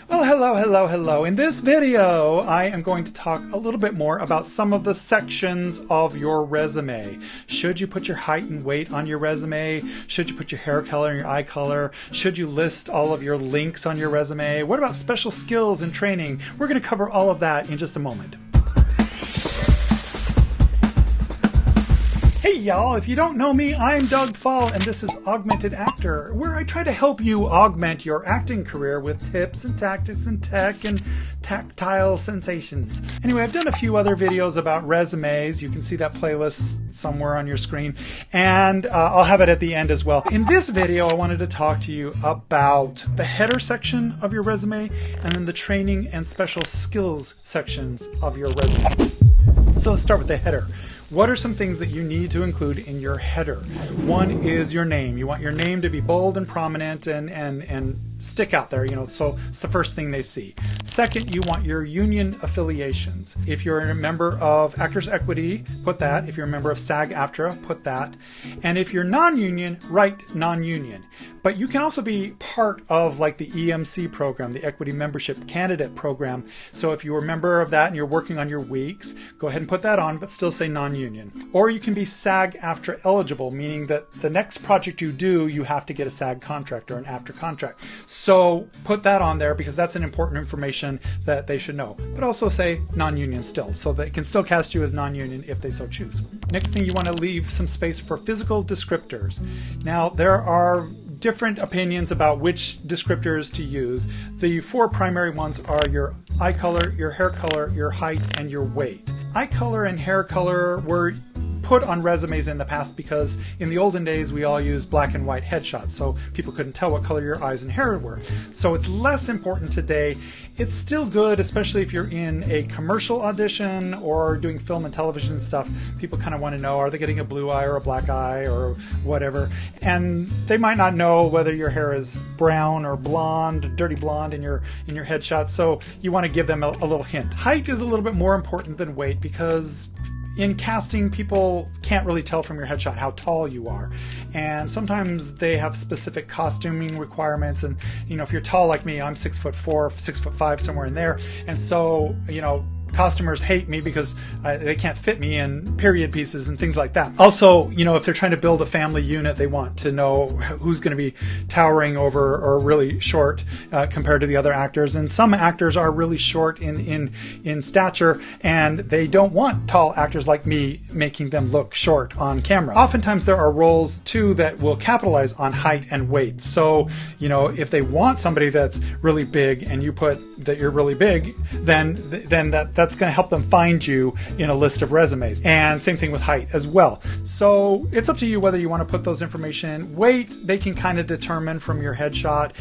Well, hello. In this video, I am going to talk a little bit more about some of the sections of your resume. Should you put your height and weight on your resume? Should you put your hair color and your eye color? Should you list all of your links on your resume? What about special skills and training? We're going to cover all of that in just a moment. Hey y'all, if you don't know me, I'm Doug Fahl, and this is Augmented Actor, where I try to help you augment your acting career with tips and tactics and tech and tactile sensations. Anyway, I've done a few other videos about resumes. You can see that playlist somewhere on your screen, and I'll have it at the end as well. In this video, I wanted to talk to you about the header section of your resume and then the training and special skills sections of your resume. So let's start with the header. What are some things that you need to include in your header? One is your name. You want your name to be bold and prominent and stick out there, so it's the first thing they see. Second, you want your union affiliations. If you're a member of Actors Equity, put that. If you're a member of SAG-AFTRA, put that. And if you're non-union, write non-union. But you can also be part of like the EMC program, the Equity Membership Candidate Program. So if you're a member of that and you're working on your weeks, go ahead and put that on, but still say non-union. Or you can be SAG-AFTRA eligible, meaning that the next project you do, you have to get a SAG contract or an AFTRA contract. So put that on there because that's an important information that they should know. But also say non-union still, so they can still cast you as non-union if they so choose. Next thing, you want to leave some space for physical descriptors. Now, there are different opinions about which descriptors to use. The four primary ones are your eye color, your hair color, your height, and your weight. Eye color and hair color were put on resumes in the past because in the olden days we all used black and white headshots, so people couldn't tell what color your eyes and hair were. So it's less important today. It's still good, especially if you're in a commercial audition or doing film and television stuff. People kind of want to know, are they getting a blue eye or a black eye or whatever? And they might not know whether your hair is brown or blonde, dirty blonde in your headshot, so you want to give them a little hint. Height is a little bit more important than weight because in casting, people can't really tell from your headshot how tall you are. And sometimes they have specific costuming requirements. And, if you're tall like me, I'm 6'4", 6'5", somewhere in there. And so, costumers hate me because they can't fit me in period pieces and things like that. Also, if they're trying to build a family unit, they want to know who's going to be towering over or really short compared to the other actors. And some actors are really short in stature, and they don't want tall actors like me making them look short on camera. Oftentimes there are roles too that will capitalize on height and weight. So, if they want somebody that's really big and you put that you're really big, then that's going to help them find you in a list of resumes. And same thing with height as well. So it's up to you whether you want to put those information in. Weight, they can kind of determine from your headshot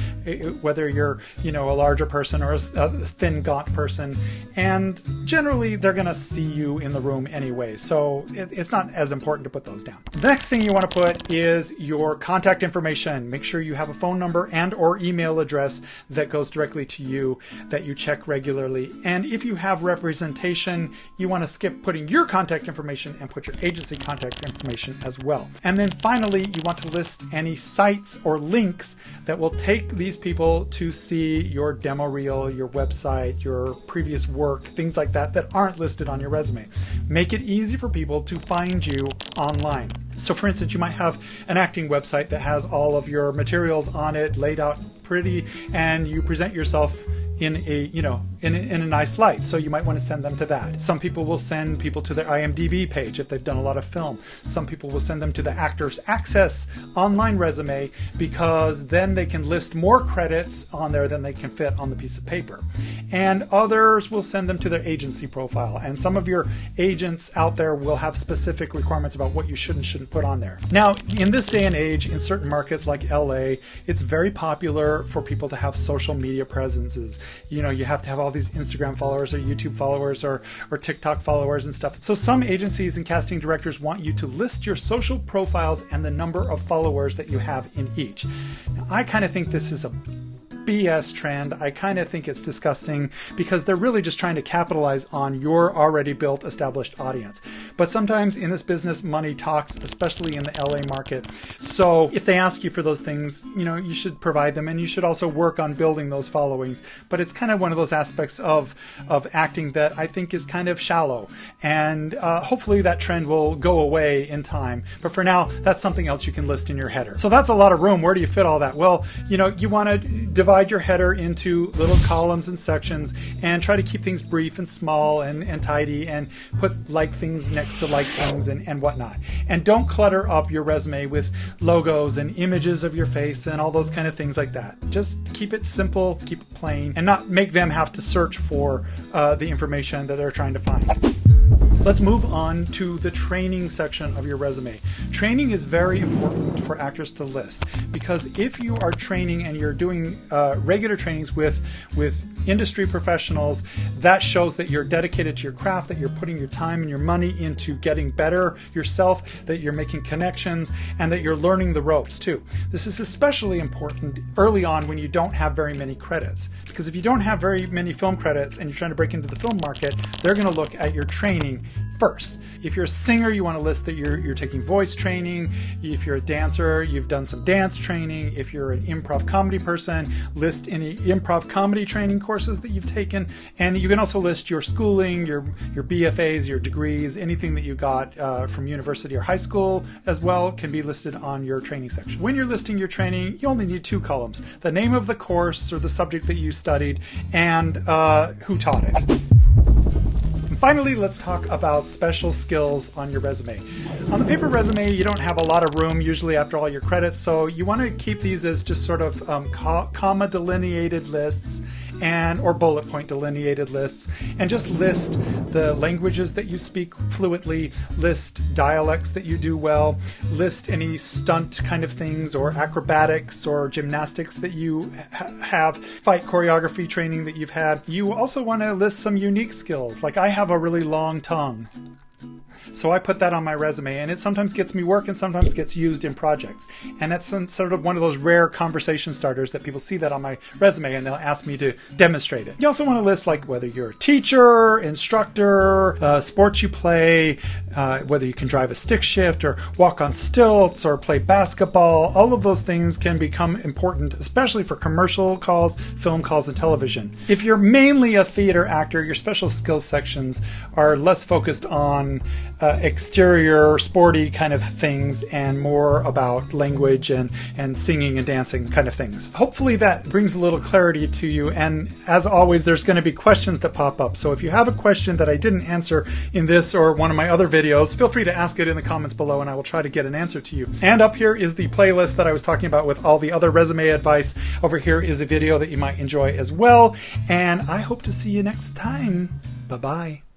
whether you're, a larger person or a thin, gaunt person. And generally, they're going to see you in the room anyway. So it's not as important to put those down. The next thing you want to put is your contact information. Make sure you have a phone number and or email address that goes directly to you that you check regularly. And if you have representation, you want to skip putting your contact information and put your agency contact information as well. And then finally, you want to list any sites or links that will take these people to see your demo reel, your website, your previous work, things like that aren't listed on your resume. Make it easy for people to find you online. So for instance, you might have an acting website that has all of your materials on it laid out pretty, and you present yourself in a nice light. So you might want to send them to that. Some people will send people to their IMDb page if they've done a lot of film. Some people will send them to the Actors Access online resume because then they can list more credits on there than they can fit on the piece of paper. And others will send them to their agency profile. And some of your agents out there will have specific requirements about what you should and shouldn't put on there. Now, in this day and age, in certain markets like LA, it's very popular for people to have social media presences. You have to have all these Instagram followers or YouTube followers or TikTok followers and stuff. So some agencies and casting directors want you to list your social profiles and the number of followers that you have in each. Now, I kind of think this is a BS trend. I kind of think it's disgusting because they're really just trying to capitalize on your already built, established audience. But sometimes in this business, money talks, especially in the LA market. So if they ask you for those things, you should provide them, and you should also work on building those followings. But it's kind of one of those aspects of acting that I think is kind of shallow. And hopefully that trend will go away in time. But for now, that's something else you can list in your header. So that's a lot of room. Where do you fit all that? Well, you want to divide your header into little columns and sections and try to keep things brief and small and tidy, and put like things next to like things and whatnot. And don't clutter up your resume with logos and images of your face and all those kind of things like that. Just keep it simple, keep it plain, and not make them have to search for the information that they're trying to find. Let's move on to the training section of your resume. Training is very important for actors to list, because if you are training and you're doing regular trainings with industry professionals, that shows that you're dedicated to your craft, that you're putting your time and your money into getting better yourself, that you're making connections, and that you're learning the ropes too. This is especially important early on when you don't have very many credits, because if you don't have very many film credits and you're trying to break into the film market, they're going to look at your training first. If you're a singer, you want to list that you're taking voice training. If you're a dancer, you've done some dance training. If you're an improv comedy person, list any improv comedy training courses that you've taken. And you can also list your schooling, your BFAs, your degrees, anything that you got from university or high school as well can be listed on your training section. When you're listing your training, you only need 2 columns: the name of the course or the subject that you studied, and who taught it. Finally, let's talk about special skills on your resume. On the paper resume, you don't have a lot of room usually after all your credits, so you want to keep these as just sort of comma delineated lists or bullet point delineated lists, and just list the languages that you speak fluently, list dialects that you do well, list any stunt kind of things or acrobatics or gymnastics that you have, fight choreography training that you've had. You also want to list some unique skills, like I have a really long tongue. So I put that on my resume, and it sometimes gets me work and sometimes gets used in projects. And that's sort of one of those rare conversation starters that people see that on my resume and they'll ask me to demonstrate it. You also want to list like whether you're a teacher, instructor, sports you play, whether you can drive a stick shift or walk on stilts or play basketball. All of those things can become important, especially for commercial calls, film calls, and television. If you're mainly a theater actor, your special skills sections are less focused on exterior sporty kind of things and more about language and singing and dancing kind of things. Hopefully that brings a little clarity to you, and as always there's going to be questions that pop up. So if you have a question that I didn't answer in this or one of my other videos, feel free to ask it in the comments below and I will try to get an answer to you. And up here is the playlist that I was talking about with all the other resume advice. Over here is a video that you might enjoy as well, and I hope to see you next time. Bye-bye.